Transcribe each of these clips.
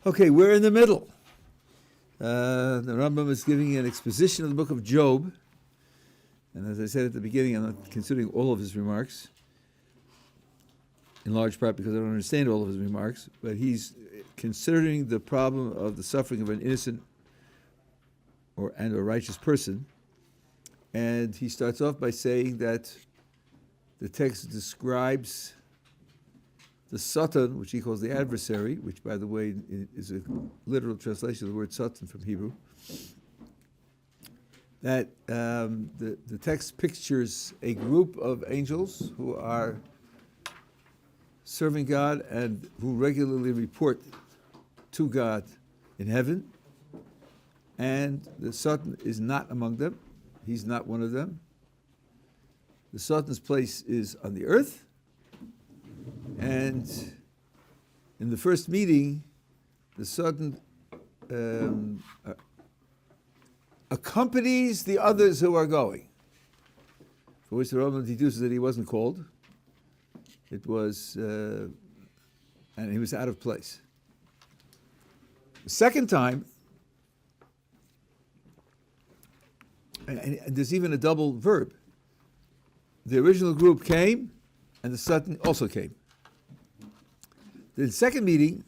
Okay, we're in the middle. The Rambam is giving an exposition of the book of Job. And as I said at the beginning, I'm not considering all of his remarks, in large part because I don't understand all of his remarks, but he's considering the problem of the suffering of an innocent and a righteous person. And he starts off by saying that the text describes the Satan, which he calls the adversary, which, by the way, is a literal translation of the word Satan from Hebrew, that the text pictures a group of angels who are serving God and who regularly report to God in heaven, and the Satan is not among them. He's not one of them. The Satan's place is on the earth, and in the first meeting, the Satan accompanies the others who are going, for which the Roman deduces that he wasn't called. It was, and he was out of place. The second time, and there's even a double verb. The original group came, and the Satan also came. The second meeting,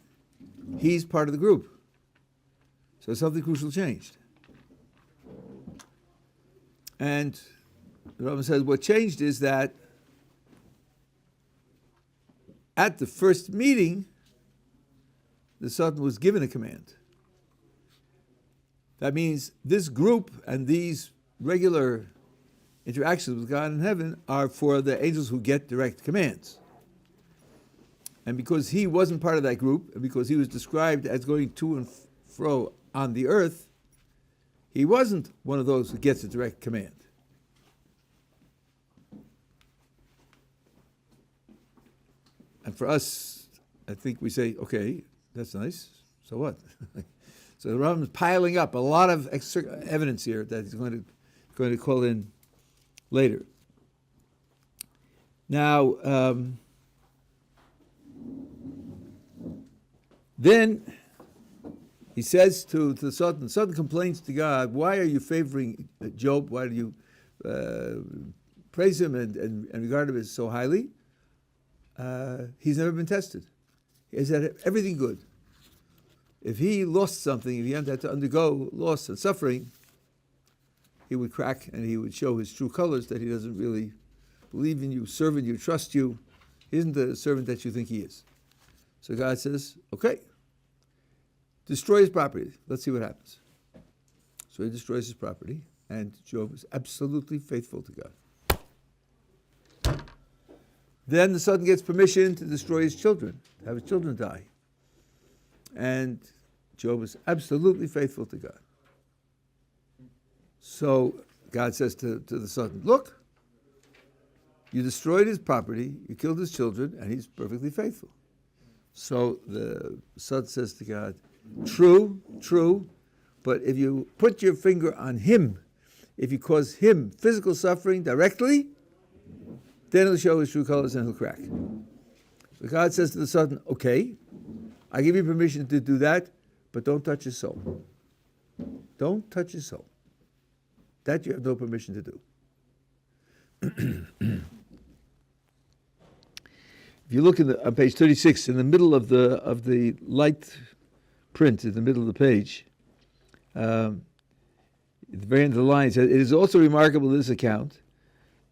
he's part of the group. So something crucial changed. And the Rabbi says what changed is that at the first meeting, the Satan was given a command. That means this group and these regular interactions with God in heaven are for the angels who get direct commands. And because he wasn't part of that group, and because he was described as going to and fro on the earth, he wasn't one of those who gets a direct command. And for us, I think we say, okay, that's nice, so what? So the Rambam is piling up a lot of evidence here that he's going to call in later. Now, then he says to the Satan complains to God, why are you favoring Job? Why do you praise him and regard him as so highly? He's never been tested. He has had everything good. If he lost something, if he had to undergo loss and suffering, he would crack and he would show his true colors, that he doesn't really believe in you, serve in you, trust you. He isn't the servant that you think he is. So God says, okay, destroy his property. Let's see what happens. So he destroys his property, and Job is absolutely faithful to God. Then the Satan gets permission to destroy his children, to have his children die. And Job is absolutely faithful to God. So God says to the Satan, look, you destroyed his property, you killed his children, and he's perfectly faithful. So the Satan says to God, true, but if you put your finger on him, if you cause him physical suffering directly, then he'll show his true colors and he'll crack. So God says to the Satan, okay, I give you permission to do that, but don't touch his soul. Don't touch his soul. That you have no permission to do. If you look on page 36, in the middle of the light print, in the middle of the page, at the very end of the line, it says, it is also remarkable in this account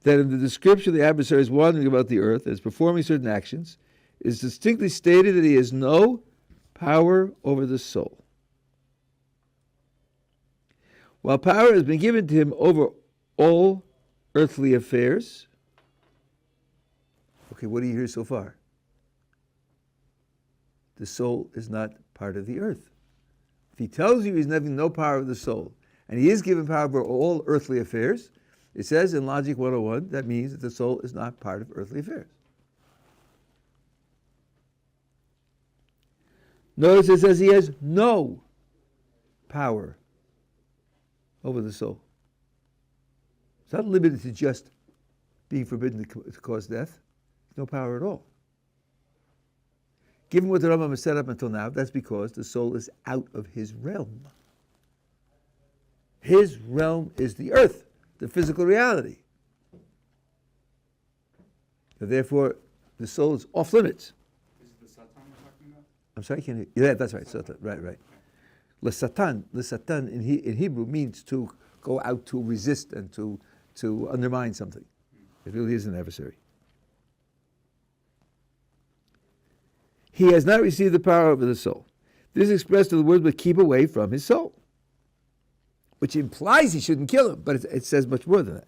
that in the description of the adversary's wandering about the earth as performing certain actions, it is distinctly stated that he has no power over the soul. While power has been given to him over all earthly affairs. Okay, what do you hear so far? The soul is not part of the earth. If he tells you he's having no power of the soul, and he is given power over all earthly affairs, it says in Logic 101, that means that the soul is not part of earthly affairs. Notice it says he has no power over the soul. It's not limited to just being forbidden to cause death. No power at all. Given what the Rambam has set up until now, that's because the soul is out of his realm. His realm is the earth, the physical reality. So therefore, the soul is off limits. Is it the Satan we're talking about? I'm sorry, can you? Yeah, that's right. Satan, right. L'Satan in Hebrew means to go out to resist and to undermine something. It really is an adversary. He has not received the power over the soul. This is expressed in the word, but keep away from his soul, which implies he shouldn't kill him, but it says much more than that.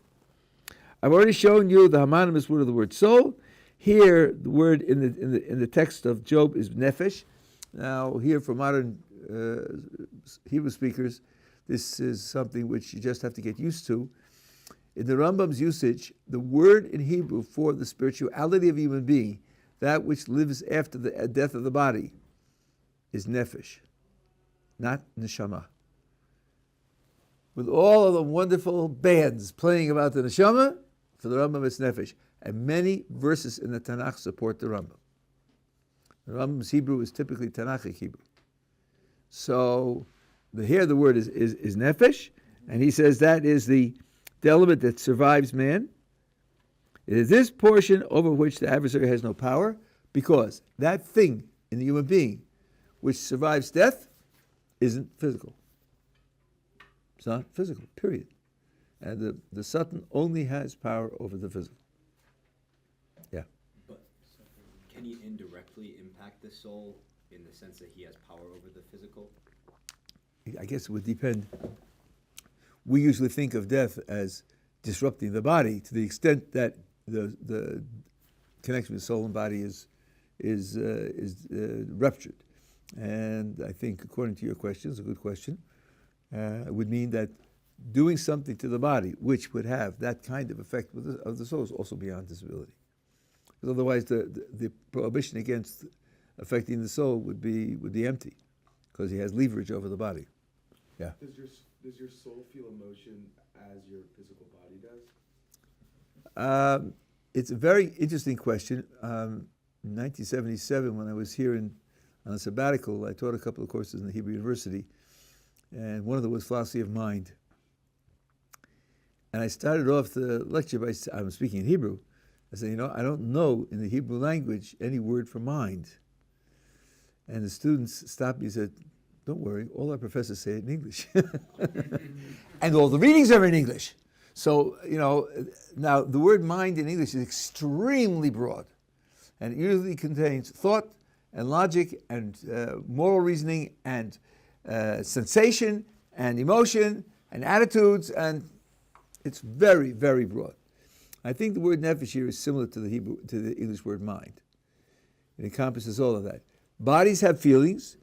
I've already shown you the homonymous word of the word soul. Here, the word in the text of Job is nefesh. Now, here for modern Hebrew speakers, this is something which you just have to get used to. In the Rambam's usage, the word in Hebrew for the spirituality of a human being, that which lives after the death of the body, is nefesh, not neshama. With all of the wonderful bands playing about the neshama, for the Rambam it's nefesh. And many verses in the Tanakh support the Rambam. The Rambam's Hebrew is typically Tanakhic Hebrew. So here the word is nefesh, and he says that is the element that survives man. It is this portion over which the adversary has no power, because that thing in the human being which survives death isn't physical. It's not physical, period. And the Satan only has power over the physical. Yeah. But can he indirectly impact the soul in the sense that he has power over the physical? I guess it would depend. We usually think of death as disrupting the body to the extent that the connection with soul and body is ruptured. And I think, according to your question, it's a good question, it would mean that doing something to the body which would have that kind of effect of the soul is also beyond disability. Because otherwise the prohibition against affecting the soul would be empty, because he has leverage over the body. Yeah. Does your soul feel emotion as your physical body does? It's a very interesting question. In 1977, when I was here on a sabbatical, I taught a couple of courses in the Hebrew University, and one of them was philosophy of mind. And I started off the lecture by, I'm speaking in Hebrew, I said, I don't know in the Hebrew language any word for mind. And the students stopped me and said, don't worry, all our professors say it in English. And all the readings are in English. So, now the word mind in English is extremely broad. And it usually contains thought and logic and moral reasoning and sensation and emotion and attitudes, and it's very, very broad. I think the word nefesh here is similar to the English word mind. It encompasses all of that. Bodies have feelings,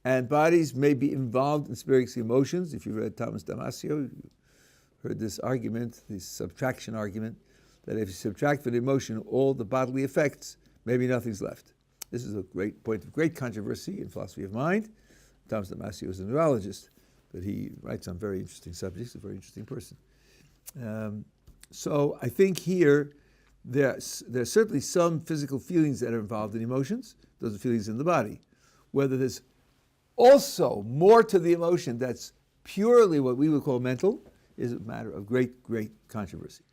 and bodies may be involved in experiencing emotions. If you read Thomas Damasio, you heard this argument, this subtraction argument, that if you subtract from the emotion all the bodily effects, maybe nothing's left. This is a great point of great controversy in philosophy of mind. Thomas Damasio is a neurologist, but he writes on very interesting subjects, a very interesting person. So I think here there's certainly some physical feelings that are involved in emotions. Those are feelings in the body. Whether there's also more to the emotion that's purely what we would call mental is a matter of great, great controversy.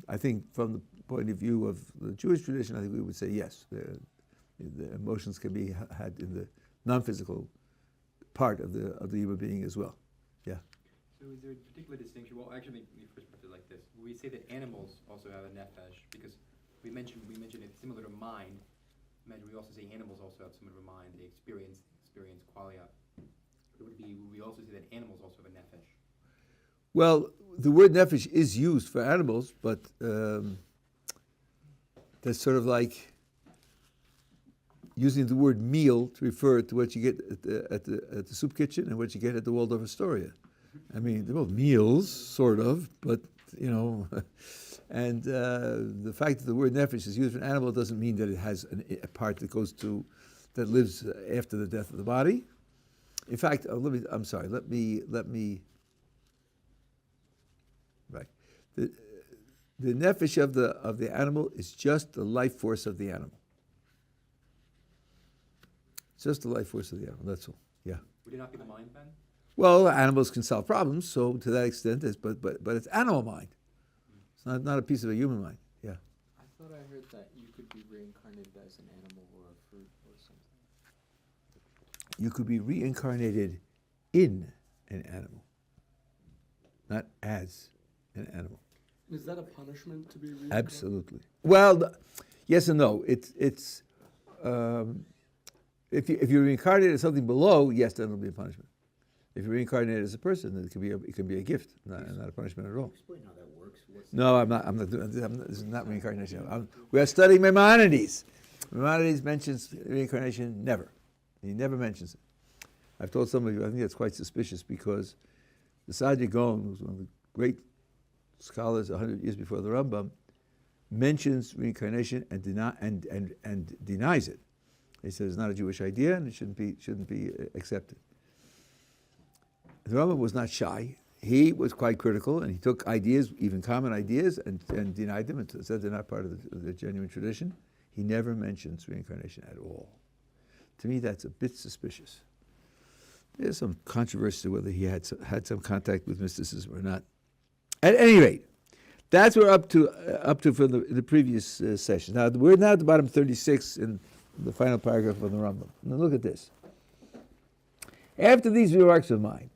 I think from the point of view of the Jewish tradition, I think we would say yes, the emotions can be had in the non-physical part of the human being as well. Yeah. So is there a particular distinction? Well, actually, we first put it like this. We say that animals also have a nefesh because we mentioned it similar to mind. We also say animals also have similar to mind. They experience qualia. Would we also say that animals also have a nefesh? Well, the word nefesh is used for animals, but that's sort of like using the word meal to refer to what you get at the soup kitchen and what you get at the Waldorf Astoria. I mean, they're both meals, sort of, but, and the fact that the word nefesh is used for an animal doesn't mean that it has a part that lives after the death of the body. In fact, let me, right. The nefesh of the animal is just the life force of the animal. It's just the life force of the animal, that's all. Yeah. Would it not be the mind then? Well, animals can solve problems, so to that extent, but it's animal mind. It's not a piece of a human mind. Yeah. I thought I heard that you could be reincarnated as an animal or a fruit or something. You could be reincarnated in an animal, not as an animal. Is that a punishment to be reincarnated? Absolutely. Well, yes and no. It's if you're reincarnated as something below, yes, then it'll be a punishment. If you're reincarnated as a person, then it can be a gift, not a punishment at all. Explain how that works. What's No, I'm not doing this is not reincarnation. We are studying Maimonides. Maimonides mentions reincarnation never. He never mentions it. I've told some of you, I think that's quite suspicious because the Saadia Gaon, who's one of the great scholars 100 years before the Rambam, mentions reincarnation and denies it. He says it's not a Jewish idea and it shouldn't be accepted. The Rambam was not shy. He was quite critical, and he took ideas, even common ideas, and denied them and said they're not part of the genuine tradition. He never mentions reincarnation at all. To me, that's a bit suspicious. There's some controversy whether he had some contact with mysticism or not. At any rate, that's what we're up to for the previous session. Now, we're now at the bottom 36 in the final paragraph of the Rambam. Now, look at this. After these remarks of mine,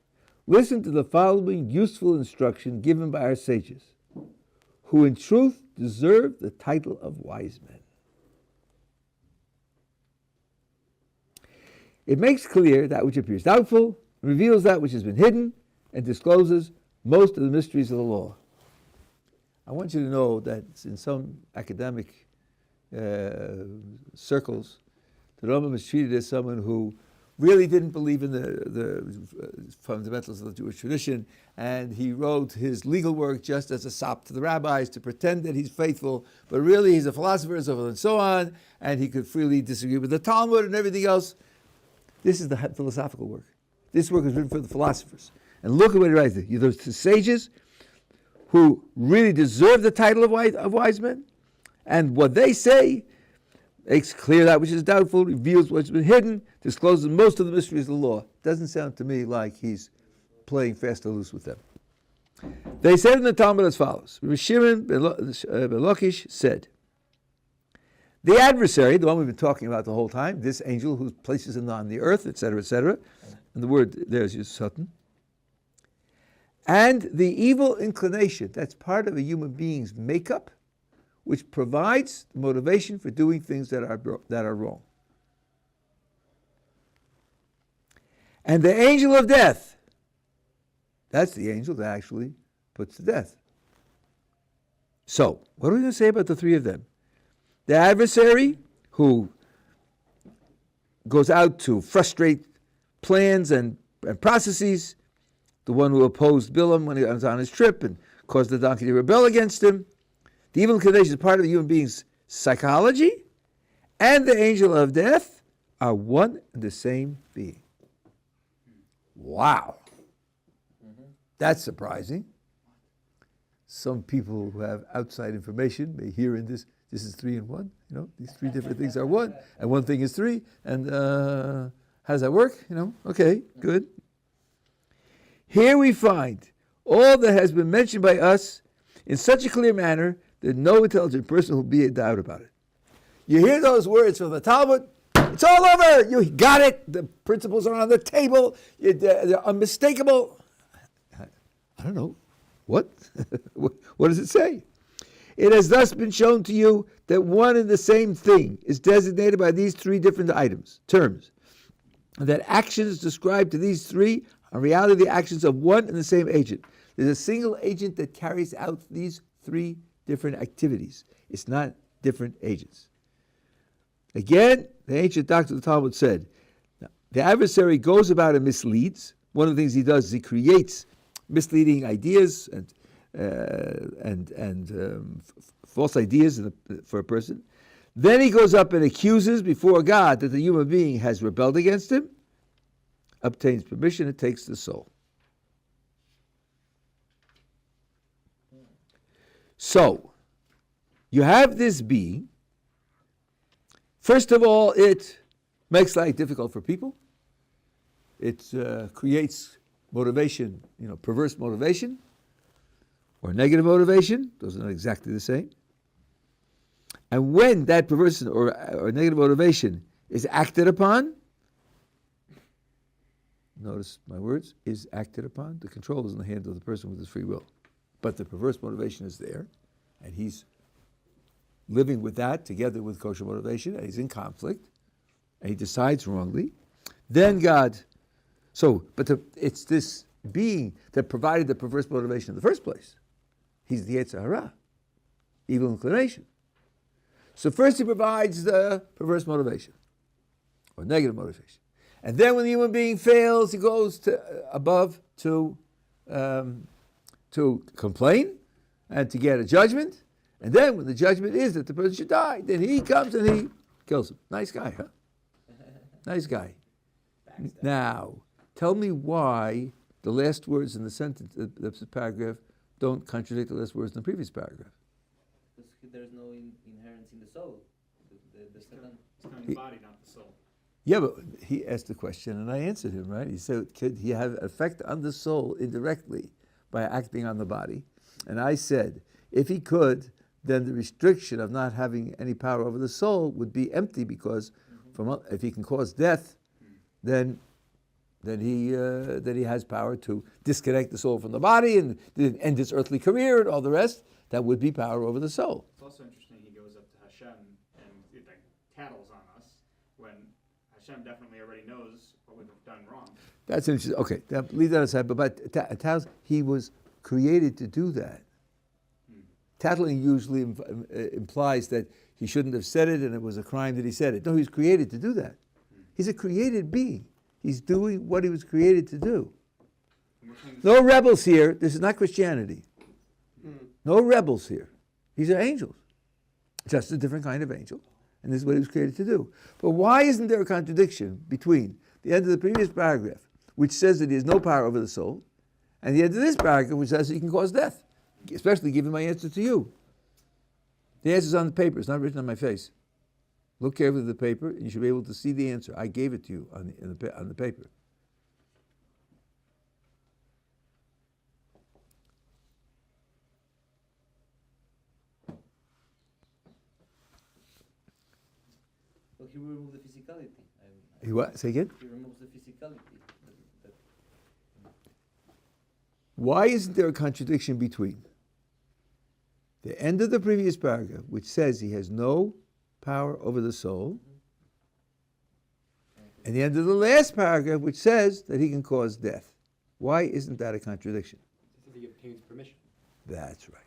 listen to the following useful instruction given by our sages, who in truth deserve the title of wise men. It makes clear that which appears doubtful, reveals that which has been hidden, and discloses most of the mysteries of the law. I want you to know that in some academic circles, the Rambam is treated as someone who really didn't believe in the fundamentals of the Jewish tradition, and he wrote his legal work just as a sop to the rabbis to pretend that he's faithful, but really he's a philosopher and so on, and he could freely disagree with the Talmud and everything else. This is the philosophical work. This work is written for the philosophers. And look at what he writes there. Those two sages who really deserve the title of wise men, and what they say makes clear that which is doubtful, reveals what's been hidden, discloses most of the mysteries of the law. Doesn't sound to me like he's playing fast or loose with them. They said in the Talmud as follows. Rabbi Shimon ben Lakish said, the adversary, the one we've been talking about the whole time, this angel who places him on the earth, etc., and the word there is used Satan, and the evil inclination, that's part of a human being's makeup, which provides motivation for doing things that are wrong. And the angel of death, that's the angel that actually puts to death. So, what are we going to say about the three of them? The adversary, who goes out to frustrate plans and processes, the one who opposed Bilam when he was on his trip and caused the donkey to rebel against him. The evil inclination is part of the human being's psychology, and the angel of death are one and the same being. Wow. That's surprising. Some people who have outside information may hear in this is 3 in 1. You know, these three different things are one, and one thing is 3. And how does that work? You know, okay, good. Here we find all that has been mentioned by us in such a clear manner that no intelligent person will be in doubt about it. You hear those words from the Talmud, it's all over. You got it. The principles are on the table. They're unmistakable. I don't know. What? What does it say? It has thus been shown to you that one and the same thing is designated by these 3 different terms, and that actions described to these 3 are in reality the actions of one and the same agent. There's a single agent that carries out these 3 different activities. It's not different agents. Again, the ancient doctor of the Talmud said, the adversary goes about and misleads. One of the things he does is he creates misleading ideas and false ideas for a person. Then he goes up and accuses before God that the human being has rebelled against him, obtains permission, and takes the soul. So, you have this being. First of all, it makes life difficult for people. It creates motivation, perverse motivation, or negative motivation. Those are not exactly the same. And when that perverse or negative motivation is acted upon, notice my words, is acted upon, the control is in the hand of the person with his free will. But the perverse motivation is there, and he's living with that together with kosher motivation, and he's in conflict, and he decides wrongly. Then God, it's this being that provided the perverse motivation in the first place. He's the Yetzer Hara, evil inclination. So first he provides the perverse motivation, or negative motivation. And then when the human being fails, he goes above to complain and to get a judgment. And then when the judgment is that the person should die, then he comes and he kills him. Nice guy, huh? Nice guy. Now, tell me why the last words in the sentence, the paragraph, don't contradict the last words in the previous paragraph. Because there's no inherence in the soul. The Satan. It's kind of the body, not the soul. Yeah, but he asked the question and I answered him, right? He said, could he have effect on the soul indirectly by acting on the body? And I said, if he could, then the restriction of not having any power over the soul would be empty, because if he can cause death, then he has power to disconnect the soul from the body and end its earthly career and all the rest. That would be power over the soul. It's also interesting he goes up to Hashem and it, tattles on us when Hashem definitely already knows what we've done wrong. That's interesting. Okay, leave that aside. But he was created to do that. Tattling usually implies that he shouldn't have said it and it was a crime that he said it. No, he was created to do that. He's a created being. He's doing what he was created to do. No rebels here. This is not Christianity. No rebels here. These are angels. Just a different kind of angel. And this is what he was created to do. But why isn't there a contradiction between the end of the previous paragraph, which says that he has no power over the soul, and the end of this paragraph, which says he can cause death? Especially given my answer to you. The answer is on the paper. It's not written on my face. Look carefully at the paper, and you should be able to see the answer. I gave it to you on the paper. Well, he removes the physicality. He what? Say again? He removes the physicality. Why isn't there a contradiction between the end of the previous paragraph, which says he has no power over the soul, and the end of the last paragraph, which says that he can cause death? Why isn't that a contradiction? Because he obtains permission. That's right.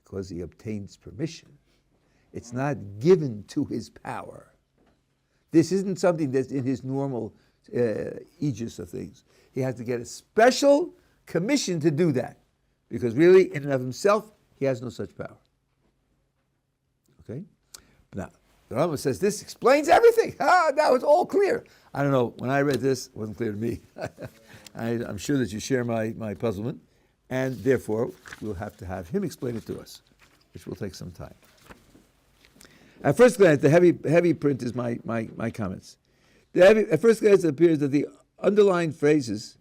Because he obtains permission. It's not given to his power. This isn't something that's in his normal aegis of things. He has to get a special commission to do that, because really, in and of himself, he has no such power. Okay? Now, the Rambam says this explains everything. Now it's all clear. I don't know, when I read this, it wasn't clear to me. I'm sure that you share my puzzlement, and therefore, we'll have to have him explain it to us, which will take some time. At first glance, the heavy print is my comments. At first glance, it appears that the underlying phrases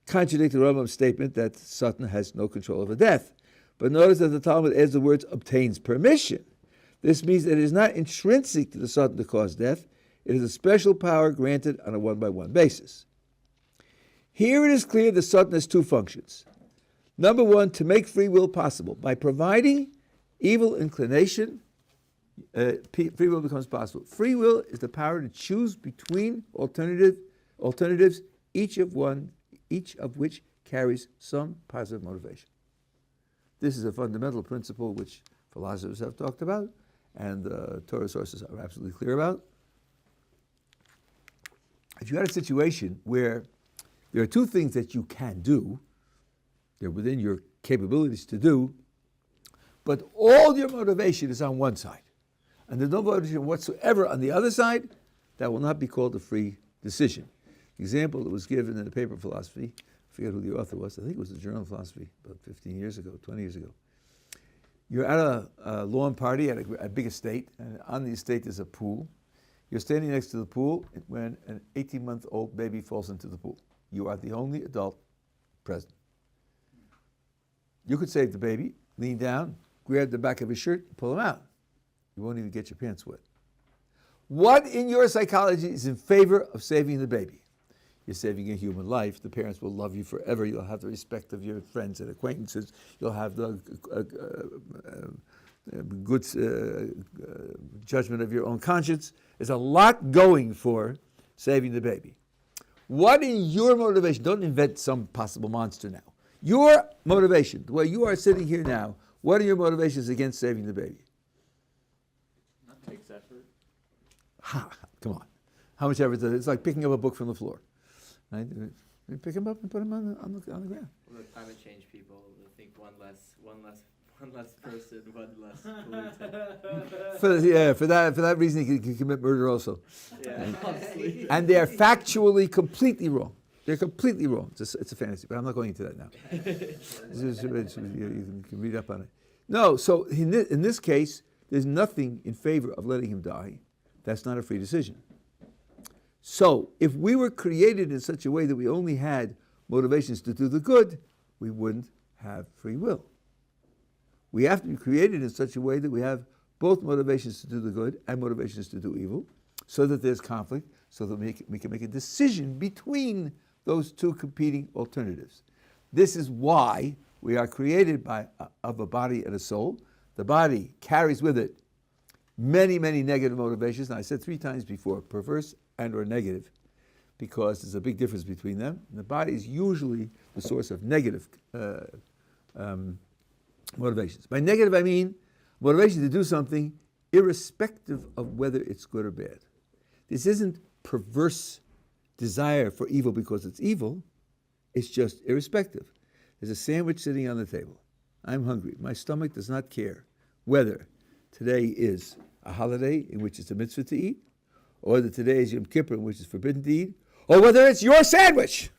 contradict the Rambam's statement that Satan has no control over death. But notice that the Talmud adds the words obtains permission. This means that it is not intrinsic to the Satan to cause death. It is a special power granted on a one-by-one basis. Here it is clear that Satan has two functions. Number one, to make free will possible. By providing evil inclination, free will becomes possible. Free will is the power to choose between alternatives, each of which carries some positive motivation. This is a fundamental principle which philosophers have talked about, and Torah sources are absolutely clear about. If you had a situation where there are two things that you can do, they're within your capabilities to do, but all your motivation is on one side, and there's no motivation whatsoever on the other side, that will not be called a free decision. The example that was given in the paper Philosophy, I forget who the author was, I think it was the Journal of Philosophy, about 15 years ago, 20 years ago. You're at a lawn party at a big estate, and on the estate there's a pool. You're standing next to the pool when an 18-month-old baby falls into the pool. You are the only adult present. You could save the baby, lean down, grab the back of his shirt, pull him out. You won't even get your pants wet. What in your psychology is in favor of saving the baby? You're saving a human life. The parents will love you forever. You'll have the respect of your friends and acquaintances. You'll have the good judgment of your own conscience. There's a lot going for saving the baby. What in your motivation? Don't invent some possible monster now. Your motivation, the way you are sitting here now, what are your motivations against saving the baby? Takes effort. Come on. How much effort does it? It's like picking up a book from the floor. Right? You pick them up and put them on the ground. Well, the climate change people will think one less person, one less pollutant. For that reason, you can commit murder also. Yeah, honestly. And they are factually completely wrong. They're completely wrong. It's a fantasy, but I'm not going into that now. You can read up on it. No, so in this case, there's nothing in favor of letting him die. That's not a free decision. So if we were created in such a way that we only had motivations to do the good, we wouldn't have free will. We have to be created in such a way that we have both motivations to do the good and motivations to do evil, so that there's conflict, so that we can make a decision between those two competing alternatives. This is why we are created of a body and a soul. The body carries with it many, many negative motivations. And I said 3 times before, perverse and or negative, because there's a big difference between them. And the body is usually the source of negative motivations. By negative, I mean motivation to do something irrespective of whether it's good or bad. This isn't perverse desire for evil because it's evil. It's just irrespective. There's a sandwich sitting on the table. I'm hungry. My stomach does not care whether today is a holiday in which it's a mitzvah to eat, or that today is Yom Kippur in which it's forbidden to eat, or whether it's your sandwich,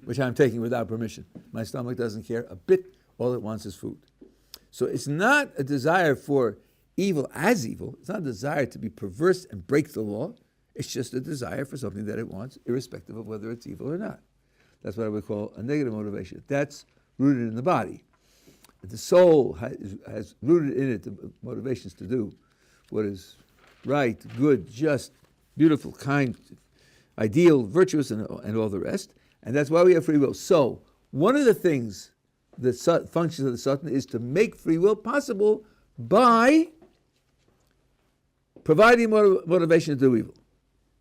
which I'm taking without permission. My stomach doesn't care a bit. All it wants is food. So it's not a desire for evil as evil. It's not a desire to be perverse and break the law. It's just a desire for something that it wants, irrespective of whether it's evil or not. That's what I would call a negative motivation. That's rooted in the body. The soul has rooted in it the motivations to do what is right, good, just, beautiful, kind, ideal, virtuous, and all the rest. And that's why we have free will. So one of the things, the functions of the Satan is to make free will possible by providing motivation to do evil.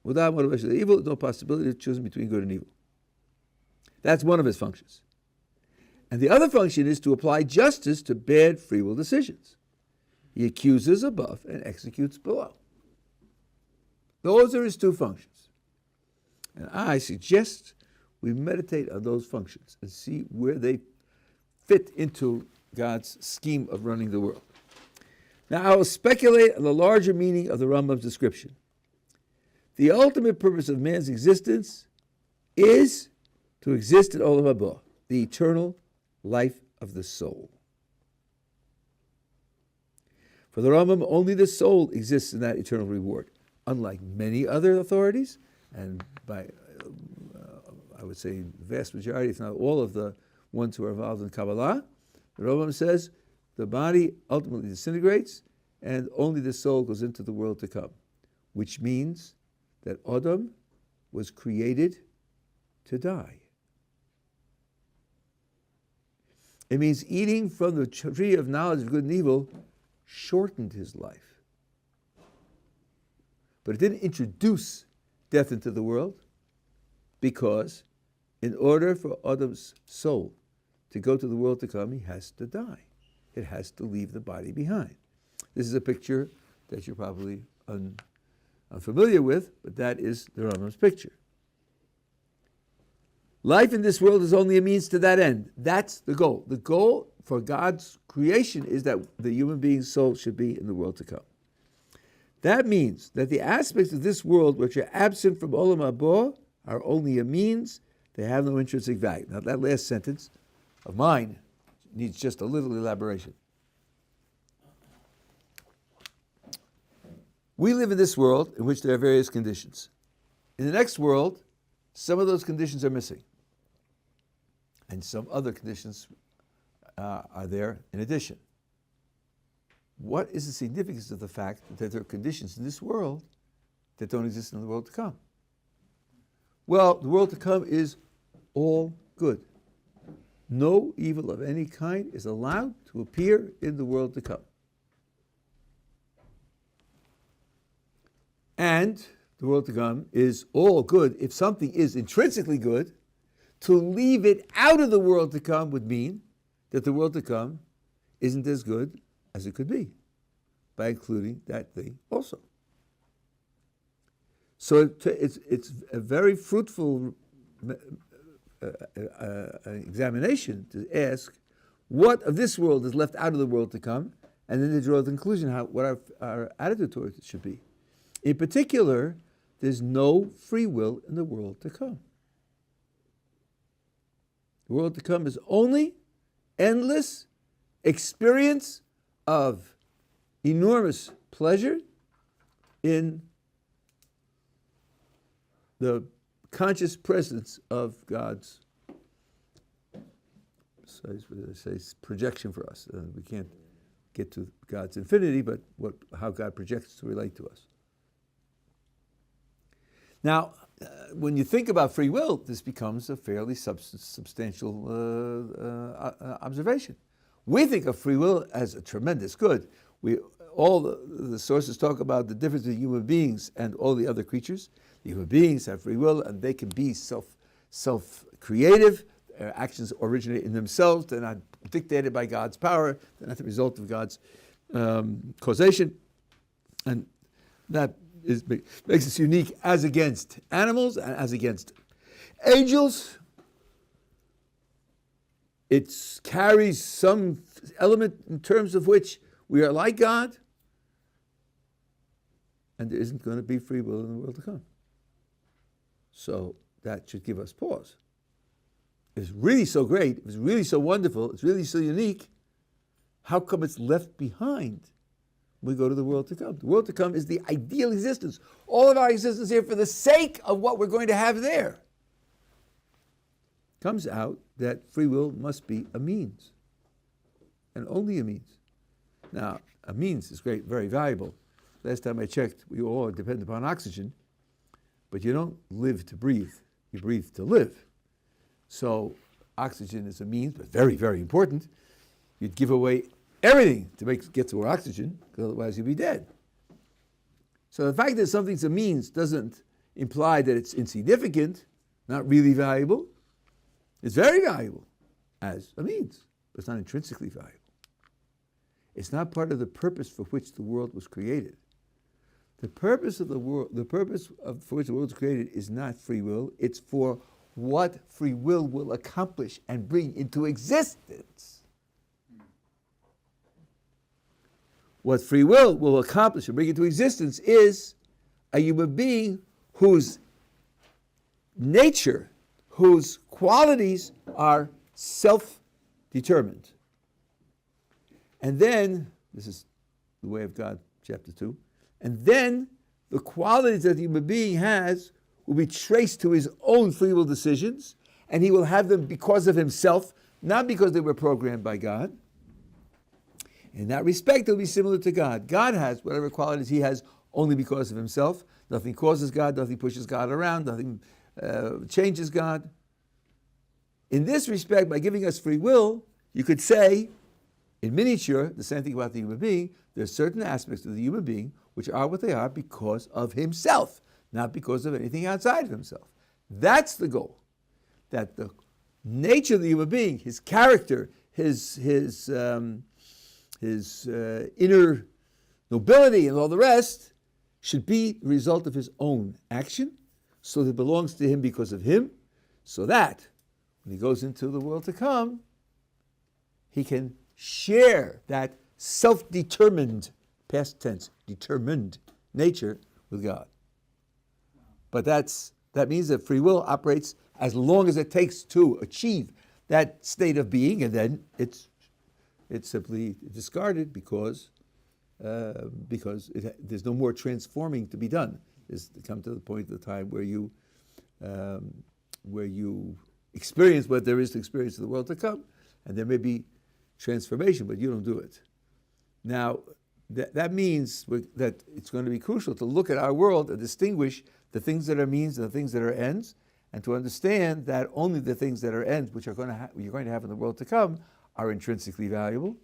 Without motivation to do evil, there's no possibility of choosing between good and evil. That's one of his functions. And the other function is to apply justice to bad free will decisions. He accuses above and executes below. Those are his 2 functions. And I suggest we meditate on those functions and see where they fit into God's scheme of running the world. Now I will speculate on the larger meaning of the Rambam's description. The ultimate purpose of man's existence is to exist in Olam Haba, the eternal life of the soul. For the Rambam, only the soul exists in that eternal reward. Unlike many other authorities, and by, I would say, the vast majority, if not all of the ones who are involved in Kabbalah, the Rambam says the body ultimately disintegrates and only the soul goes into the world to come, which means that Adam was created to die. It means eating from the tree of knowledge of good and evil shortened his life. But it didn't introduce death into the world, because in order for Adam's soul to go to the world to come, he has to die. It has to leave the body behind. This is a picture that you're probably unfamiliar with, but that is the Rambam's picture. Life in this world is only a means to that end. That's the goal. The goal for God's creation is that the human being's soul should be in the world to come. That means that the aspects of this world which are absent from Olam Haba are only a means. They have no intrinsic value. Now that last sentence of mine needs just a little elaboration. We live in this world in which there are various conditions. In the next world, some of those conditions are missing. And some other conditions are there in addition. What is the significance of the fact that there are conditions in this world that don't exist in the world to come? Well, the world to come is all good. No evil of any kind is allowed to appear in the world to come. And the world to come is all good. If something is intrinsically good, to leave it out of the world to come would mean that the world to come isn't as good as it could be, by including that thing also. So it's a very fruitful examination to ask what of this world is left out of the world to come, and then to draw the conclusion what our attitude towards it should be. In particular, there's no free will in the world to come. The world to come is only endless experience of enormous pleasure in the conscious presence of God's projection for us. We can't get to God's infinity, but how God projects to relate to us. Now, when you think about free will, this becomes a fairly substantial observation. We think of free will as a tremendous good. All the sources talk about the difference between human beings and all the other creatures. The human beings have free will, and they can be self-creative. Their actions originate in themselves. They're not dictated by God's power. They're not the result of God's causation. And that makes us unique as against animals and as against angels. It carries some element in terms of which we are like God, and there isn't going to be free will in the world to come. So that should give us pause. It's really so great, it's really so wonderful, it's really so unique. How come it's left behind when we go to the world to come? The world to come is the ideal existence. All of our existence here for the sake of what we're going to have there. Comes out that free will must be a means, and only a means. Now, a means is great, very valuable. Last time I checked, we all depend upon oxygen, but you don't live to breathe, you breathe to live. So oxygen is a means, but very, very important. You'd give away everything to get to more oxygen, because otherwise you'd be dead. So the fact that something's a means doesn't imply that it's insignificant, not really valuable. It's very valuable as a means, but it's not intrinsically valuable. It's not part of the purpose for which the world was created. The purpose of the world, for which the world was created is not free will. It's for what free will accomplish and bring into existence. What free will accomplish and bring into existence is a human being whose nature, whose qualities are self-determined. And then, this is the way of God, chapter 2, and then the qualities that the human being has will be traced to his own free will decisions, and he will have them because of himself, not because they were programmed by God. In that respect, they'll be similar to God. God has whatever qualities he has only because of himself. Nothing causes God, nothing pushes God around, nothing changes God. In this respect, by giving us free will, you could say, in miniature, the same thing about the human being. There's certain aspects of the human being which are what they are because of himself, not because of anything outside of himself. That's the goal. That the nature of the human being, his character, his inner nobility and all the rest should be the result of his own action, so that it belongs to him because of him, so that when he goes into the world to come, he can share that self-determined, past tense, determined nature with God. But that means that free will operates as long as it takes to achieve that state of being, and then it's simply discarded because because there's no more transforming to be done. It's come to the point of the time where you experience what there is to experience in the world to come, and there may be transformation, but you don't do it. Now, that means that it's going to be crucial to look at our world and distinguish the things that are means and the things that are ends, and to understand that only the things that are ends, which you're going to have in the world to come, are intrinsically valuable,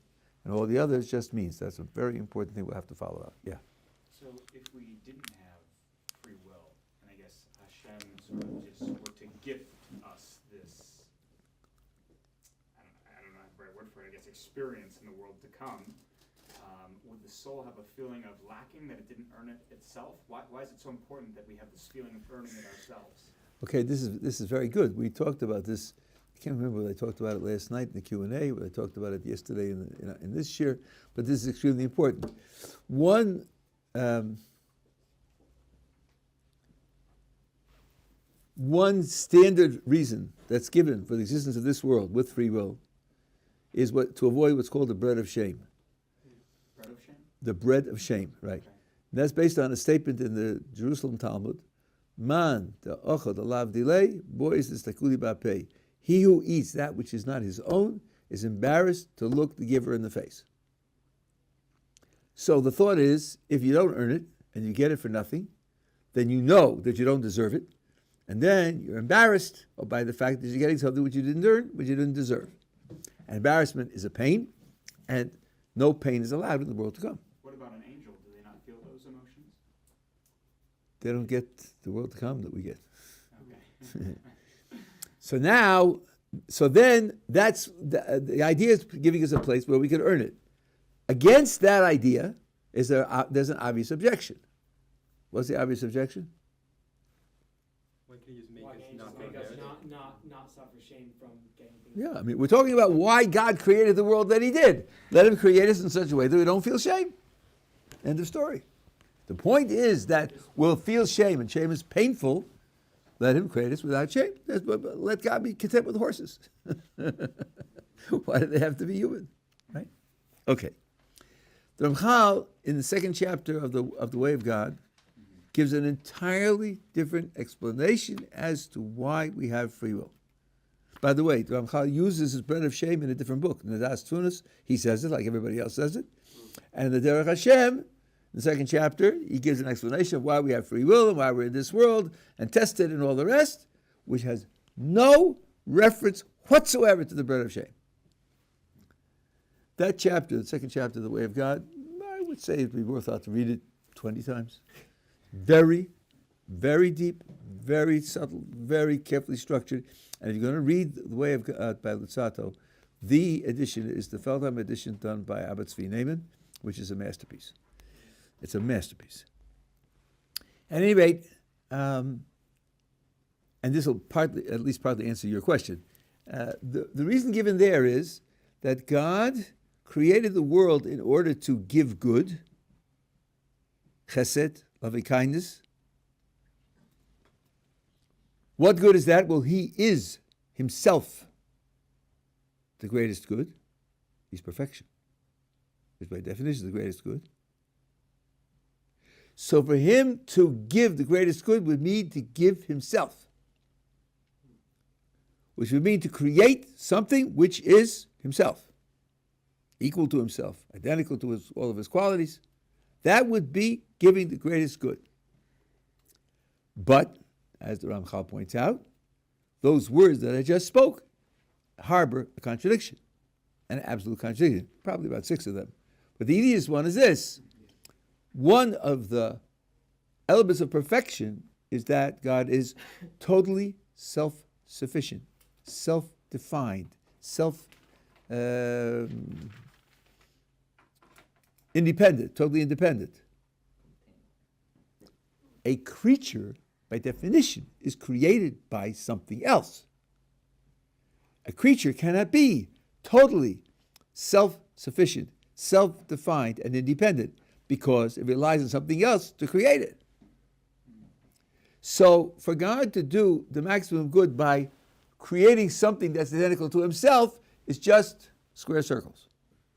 and all the others just means. That's a very important thing we'll have to follow up. Yeah. So if we didn't have free will, and I guess Hashem sort of just were to gift us this, I don't know the right word for it, I guess experience in the world to come, would the soul have a feeling of lacking, that it didn't earn it itself? Why is it so important that we have this feeling of earning it ourselves? Okay, this is very good. We talked about this. I can't remember whether I talked about it last night in the Q&A, whether I talked about it yesterday in this year, but this is extremely important. One standard reason that's given for the existence of this world with free will is to avoid what's called the bread of shame. Bread of shame? The bread of shame, right. Okay. And that's based on a statement in the Jerusalem Talmud. Man, the ochad alav delay, boys is takuli bapei. He who eats that which is not his own is embarrassed to look the giver in the face. So the thought is, if you don't earn it and you get it for nothing, then you know that you don't deserve it, and then you're embarrassed by the fact that you're getting something which you didn't earn, which you didn't deserve. And embarrassment is a pain, and no pain is allowed in the world to come. What about an angel? Do they not feel those emotions? They don't get the world to come that we get. Okay. So then that's the idea is giving us a place where we can earn it. Against that idea there's an obvious objection. What's the obvious objection? Why can't you just make Why us can't you not just make us prepare? not suffer shame from getting things? Yeah, I mean, we're talking about why God created the world that he did. Let him create us in such a way that we don't feel shame. End of story. The point is that we'll feel shame, and shame is painful. Let him create us without shame. Let God be content with horses. Why do they have to be human? Right? Okay. The Ramchal, in the second chapter of the Way of God, gives an entirely different explanation as to why we have free will. By the way, the Ramchal uses his bread of shame in a different book. In the Das Tunis, he says it like everybody else says it. And in the Derech Hashem, in the second chapter, he gives an explanation of why we have free will and why we're in this world and tested and all the rest, which has no reference whatsoever to the bread of shame. That chapter, the second chapter of the Way of God, I would say it'd be worth it to read it 20 times. Very, very deep, very subtle, very carefully structured. And if you're going to read The Way of God by Lutzato, the edition is the Feldheim edition done by Abba Tzvi Neiman, which is a masterpiece. It's a masterpiece. At any rate, and this will at least partly answer your question. The reason given there is that God created the world in order to give good, chesed, loving kindness. What good is that? Well, he is himself the greatest good. He's perfection. Which by definition is the greatest good. So for him to give the greatest good would mean to give himself, which would mean to create something which is himself, equal to himself, identical to all of his qualities. That would be giving the greatest good. But, as the Ramchal points out, those words that I just spoke harbor a contradiction, an absolute contradiction, probably about 6 of them. But the easiest one is this. One of the elements of perfection is that God is totally self-sufficient, self-defined, independent, totally independent. A creature, by definition, is created by something else. A creature cannot be totally self-sufficient, self-defined, and independent because it relies on something else to create it. So for God to do the maximum good by creating something that's identical to himself is just square circles.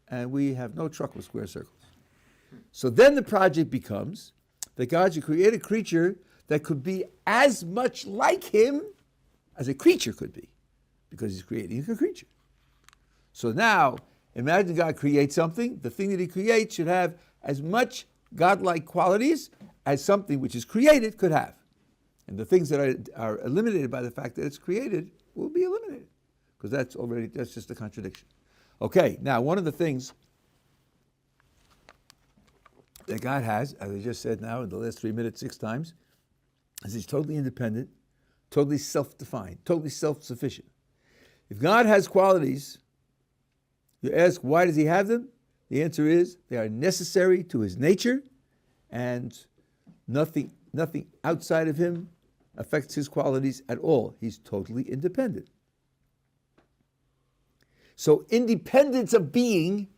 And we have no truck with square circles. So then the project becomes that God should create a creature that could be as much like him as a creature could be, because he's creating a creature. So now, imagine God creates something. The thing that he creates should have as much godlike qualities as something which is created could have. And the things that are eliminated by the fact that it's created will be eliminated, because that's just a contradiction. Okay, now one of the things that God has, as I just said now in the last 3 minutes 6 times, is he's totally independent, totally self-defined, totally self-sufficient. If God has qualities, you ask, why does he have them? The answer is, they are necessary to his nature, and nothing outside of him affects his qualities at all. He's totally independent. So independence of being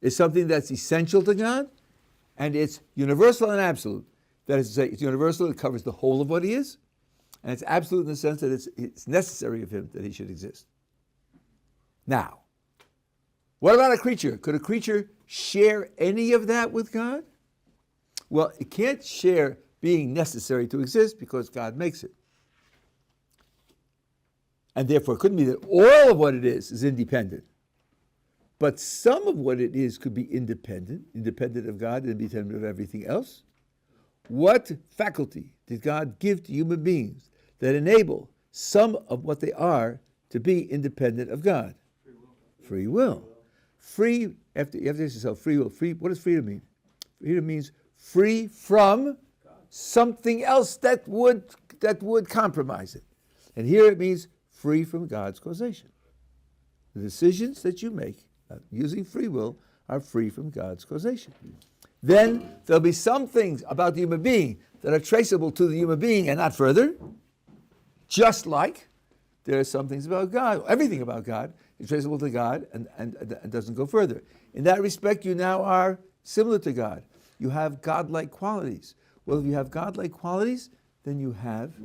is something that's essential to God, and it's universal and absolute. That is to say, it's universal, it covers the whole of what he is, and it's absolute in the sense that it's necessary of him that he should exist. Now, what about a creature? Could a creature share any of that with God? Well, it can't share being necessary to exist because God makes it. And therefore, it couldn't be that all of what it is independent. But some of what it is could be independent of God and independent of everything else. What faculty did God give to human beings that enable some of what they are to be independent of God? Free will. Free, you have to ask yourself, free will. Free, what does freedom mean? Freedom means free from something else that would compromise it. And here it means free from God's causation. The decisions that you make using free will are free from God's causation. Then there'll be some things about the human being that are traceable to the human being and not further, just like there are some things about God. Everything about God is traceable to God and doesn't go further. In that respect, you now are similar to God. You have godlike qualities. Well, if you have godlike qualities, then you have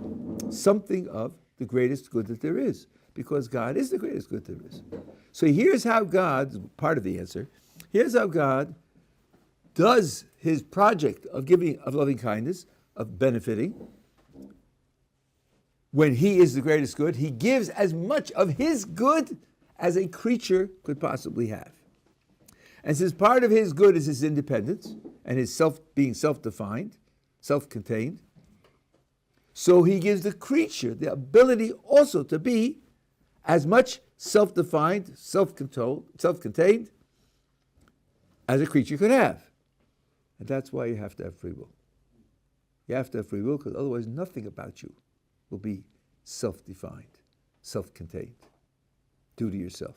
something of the greatest good that there is, because God is the greatest good there is. So here's how God, part of the answer, here's how God does his project of giving, of loving kindness, of benefiting. When he is the greatest good, he gives as much of his good as a creature could possibly have. And since part of his good is his independence and his being self-defined, self-contained, so he gives the creature the ability also to be as much self-defined, self-contained as a creature could have. And that's why you have to have free will. You have to have free will, because otherwise nothing about you will be self-defined, self-contained, due to yourself.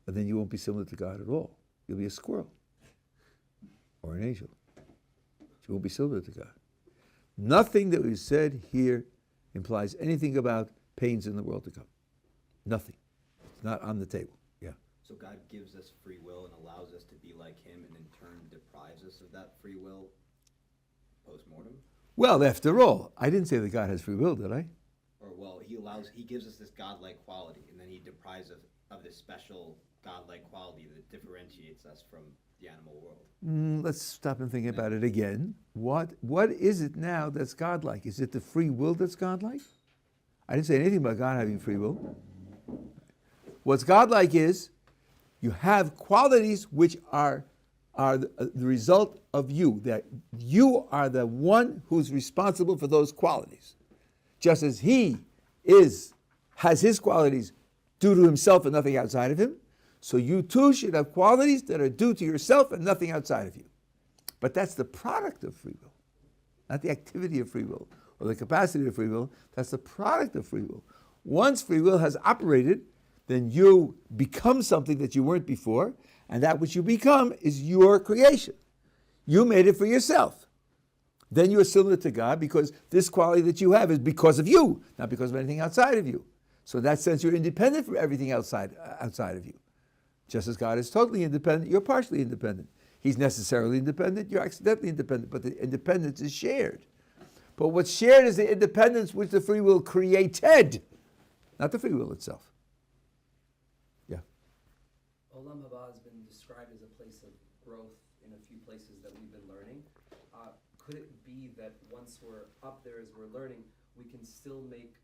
And then you won't be similar to God at all. You'll be a squirrel or an angel. You won't be similar to God. Nothing that we've said here implies anything about pains in the world to come. Nothing. It's not on the table. Yeah. So God gives us free will and allows us to be like him, and in turn deprives us of that free will post-mortem? Well, after all, I didn't say that God has free will, did I? Or, well, he gives us this godlike quality, and then he deprives us of this special godlike quality that differentiates us from the animal world. Let's stop and think about it again. What is it now that's godlike? Is it the free will that's godlike? I didn't say anything about God having free will. What's godlike is you have qualities which are the result of you, that you are the one who's responsible for those qualities. Just as he has his qualities due to himself and nothing outside of him, so you too should have qualities that are due to yourself and nothing outside of you. But that's the product of free will, not the activity of free will or the capacity of free will. That's the product of free will. Once free will has operated, then you become something that you weren't before, and that which you become is your creation. You made it for yourself. Then you are similar to God, because this quality that you have is because of you, not because of anything outside of you. So in that sense, you're independent from everything outside of you. Just as God is totally independent, you're partially independent. He's necessarily independent, you're accidentally independent, but the independence is shared. But what's shared is the independence which the free will created, not the free will itself. Yeah. Olam Haba has been described as a place of growth in a few places that we've been learning, could it be that once we're up there as we're learning, we can still make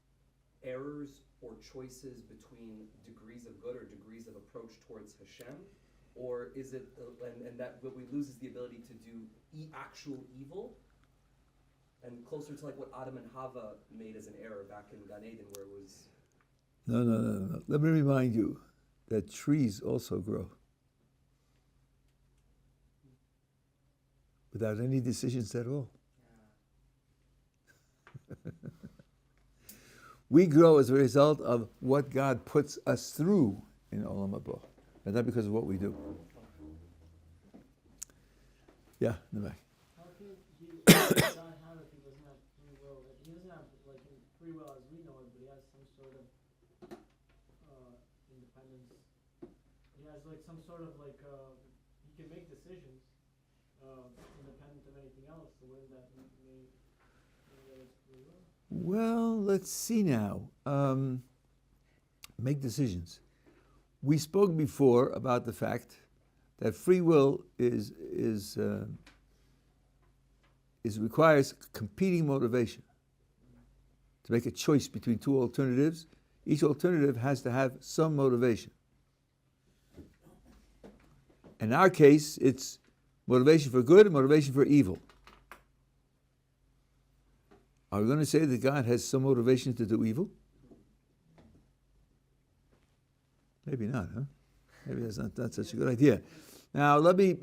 errors or choices between degrees of good or degrees of approach towards Hashem? Or is it, and that what we lose is the ability to do actual evil, and closer to like what Adam and Hava made as an error back in Gan Eden, where it was... No. Let me remind you that trees also grow without any decisions at all. We grow as a result of what God puts us through in Olam Haba, and not because of what we do. Yeah, in the back. How can he not have if he doesn't have free will? Like, he doesn't have like free will as we know it, but he has some sort of independence. He has like some sort of like he can make decisions independent of anything else. So wouldn't that mean that it's free will? Well, let's see now. Make decisions. We spoke before about the fact that free will requires competing motivation. To make a choice between two alternatives, each alternative has to have some motivation. In our case, it's motivation for good and motivation for evil. Are we going to say that God has some motivation to do evil? Maybe not, huh? Maybe that's not such a good idea. Now, let me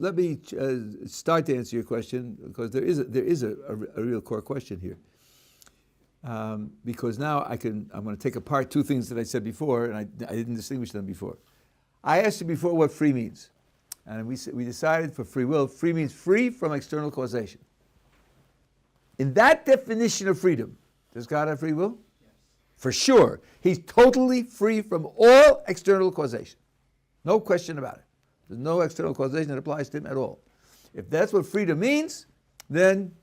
start to answer your question, because there is a real core question here. Because now I'm going to take apart two things that I said before, and I didn't distinguish them before. I asked you before what free means, and we decided for free will. Free means free from external causation. In that definition of freedom, does God have free will? Yes. For sure. He's totally free from all external causation. No question about it. There's no external causation that applies to him at all. If that's what freedom means, then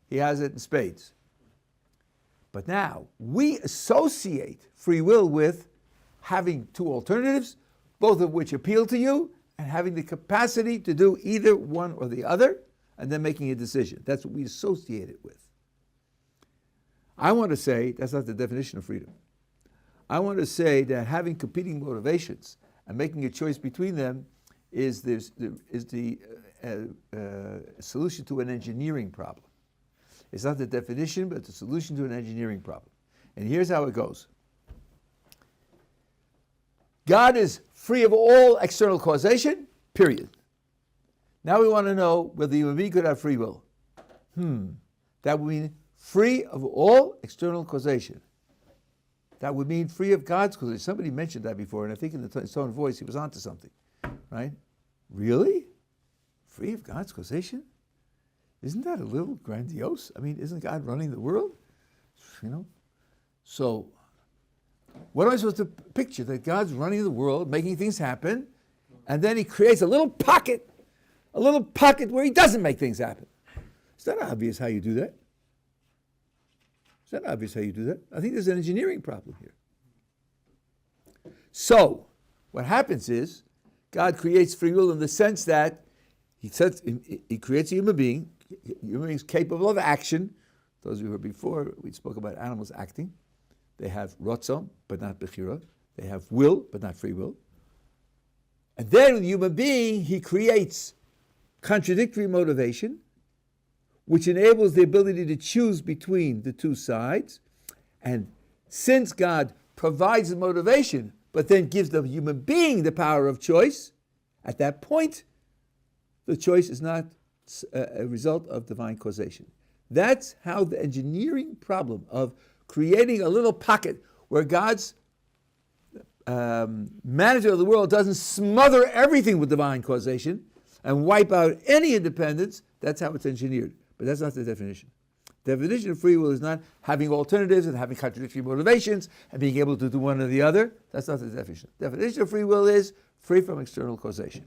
he has it in spades. But now, we associate free will with having two alternatives, both of which appeal to you, and having the capacity to do either one or the other, and then making a decision. That's what we associate it with. I want to say that's not the definition of freedom. I want to say that having competing motivations and making a choice between them is the solution to an engineering problem. It's not the definition, but the solution to an engineering problem. And here's how it goes. God is free of all external causation, period. Now we want to know whether human being could have free will. That would mean free of all external causation. That would mean free of God's causation. Somebody mentioned that before, and I think in his tone of voice he was onto something, right? Really? Free of God's causation? Isn't that a little grandiose? I mean, isn't God running the world? So, what am I supposed to picture? That God's running the world, making things happen, and then he creates a little pocket where he doesn't make things happen. It's not obvious how you do that. I think there's an engineering problem here. So, what happens is, God creates free will in the sense that he creates a human being. Human beings capable of action. Those of you who heard before, we spoke about animals acting. They have rotzon, but not bechira. They have will, but not free will. And then with the human being, he creates contradictory motivation, which enables the ability to choose between the two sides. And since God provides the motivation, but then gives the human being the power of choice, at that point, the choice is not a result of divine causation. That's how the engineering problem of creating a little pocket where God's management of the world doesn't smother everything with divine causation and wipe out any independence, that's how it's engineered. But that's not the definition. The definition of free will is not having alternatives and having contradictory motivations and being able to do one or the other. That's not the definition. The definition of free will is free from external causation.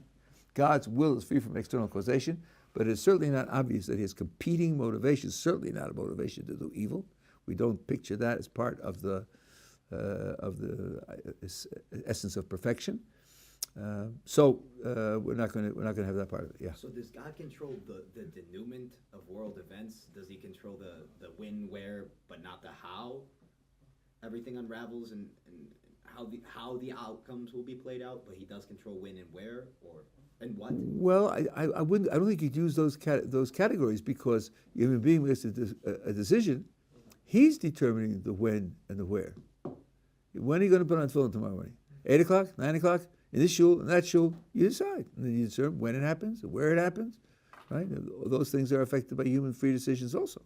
God's will is free from external causation, but it's certainly not obvious that he has competing motivations, certainly not a motivation to do evil. We don't picture that as part of the essence of perfection. We're not going to have that part of it. Yeah. So does God control the denouement of world events? Does he control the when, where, but not the how? Everything unravels and how the outcomes will be played out, but he does control when and where and what? Well, I don't think you'd use those categories, because human being makes a decision. He's determining the when and the where. When are you going to put on tefillin tomorrow morning? 8 o'clock, 9 o'clock, in this shul, in that shul, you decide. And then you determine when it happens and where it happens, right? And those things are affected by human free decisions also.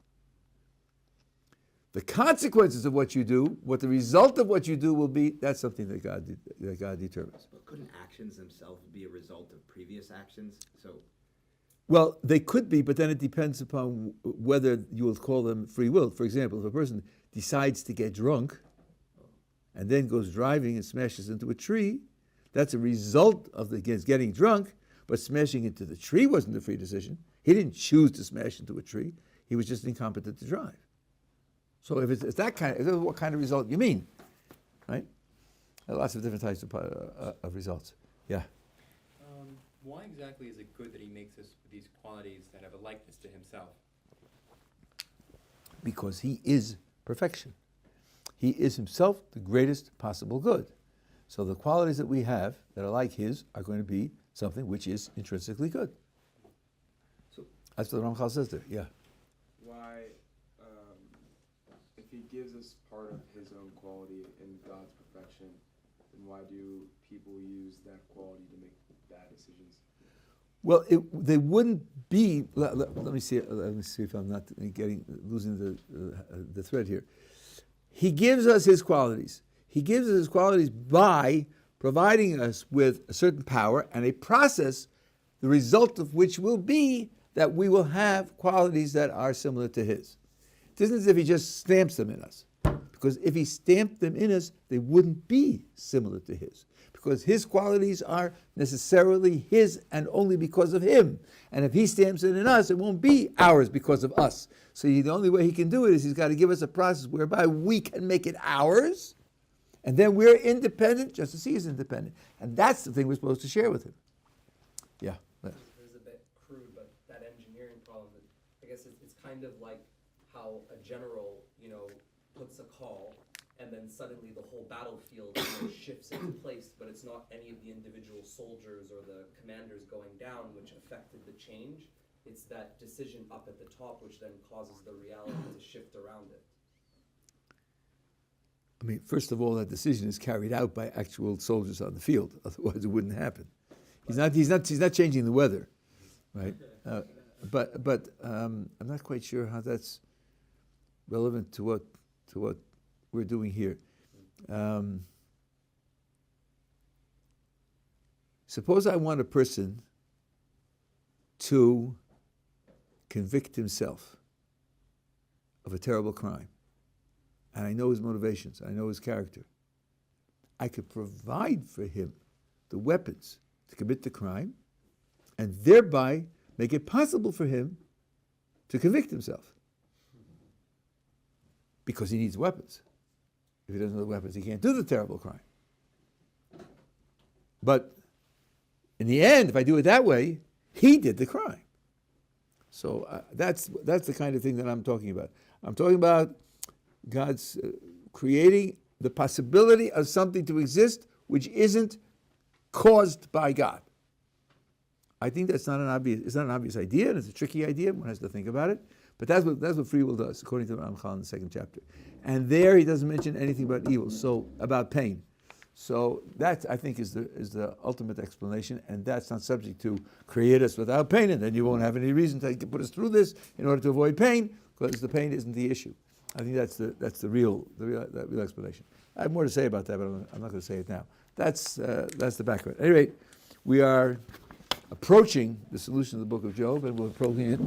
The consequences of what you do, what the result of what you do will be, that's something that God determines. But couldn't actions themselves be a result of previous actions? Well, they could be, but then it depends upon whether you will call them free will. For example, if a person decides to get drunk and then goes driving and smashes into a tree, that's a result of getting drunk, but smashing into the tree wasn't a free decision. He didn't choose to smash into a tree. He was just incompetent to drive. So if it's that kind of, what kind of result you mean, right? There are lots of different types of results. Yeah. Why exactly is it good that he makes us with these qualities that have a likeness to himself? Because he is perfection. He is himself the greatest possible good. So the qualities that we have that are like his are going to be something which is intrinsically good. So that's what Ramchal says there. Yeah. why, if he gives us part of his own quality in God's perfection, then why do people use that quality to make bad decisions? Well, they wouldn't be. Let me see. Let me see if I'm not losing the thread here. He gives us his qualities. He gives us his qualities by providing us with a certain power and a process, the result of which will be that we will have qualities that are similar to his. It isn't as if he just stamps them in us, because if he stamped them in us, they wouldn't be similar to his, because his qualities are necessarily his and only because of him. And if he stamps it in us, it won't be ours because of us. So the only way he can do it is he's got to give us a process whereby we can make it ours, and then we're independent just as he is independent. And that's the thing we're supposed to share with him. Yeah. This is a bit crude, but that engineering problem, I guess it's kind of like how a general, puts a call, and then suddenly the whole battlefield shifts into place, but it's not any of the individual soldiers or the commanders going down which affected the change. It's that decision up at the top which then causes the reality to shift around it. I mean, first of all, that decision is carried out by actual soldiers on the field. Otherwise, it wouldn't happen. He's not changing the weather, right? But I'm not quite sure how that's relevant to what we're doing here. Suppose I want a person to convict himself of a terrible crime, and I know his motivations, I know his character. I could provide for him the weapons to commit the crime, and thereby make it possible for him to convict himself. Because he needs weapons. If he doesn't know the weapons, he can't do the terrible crime. But in the end, if I do it that way, he did the crime. So that's the kind of thing that I'm talking about. I'm talking about God's creating the possibility of something to exist which isn't caused by God. I think it's not an obvious idea, and it's a tricky idea. One has to think about it. But that's what free will does, according to the Ramchal in the second chapter. And there he doesn't mention anything about evil, about pain. So that, I think, is the ultimate explanation, and that's not subject to create us without pain, and then you won't have any reason to put us through this in order to avoid pain, because the pain isn't the issue. I think that's the real explanation. I have more to say about that, but I'm not going to say it now. That's the background. At any rate, we are approaching the solution of the book of Job, and we're approaching it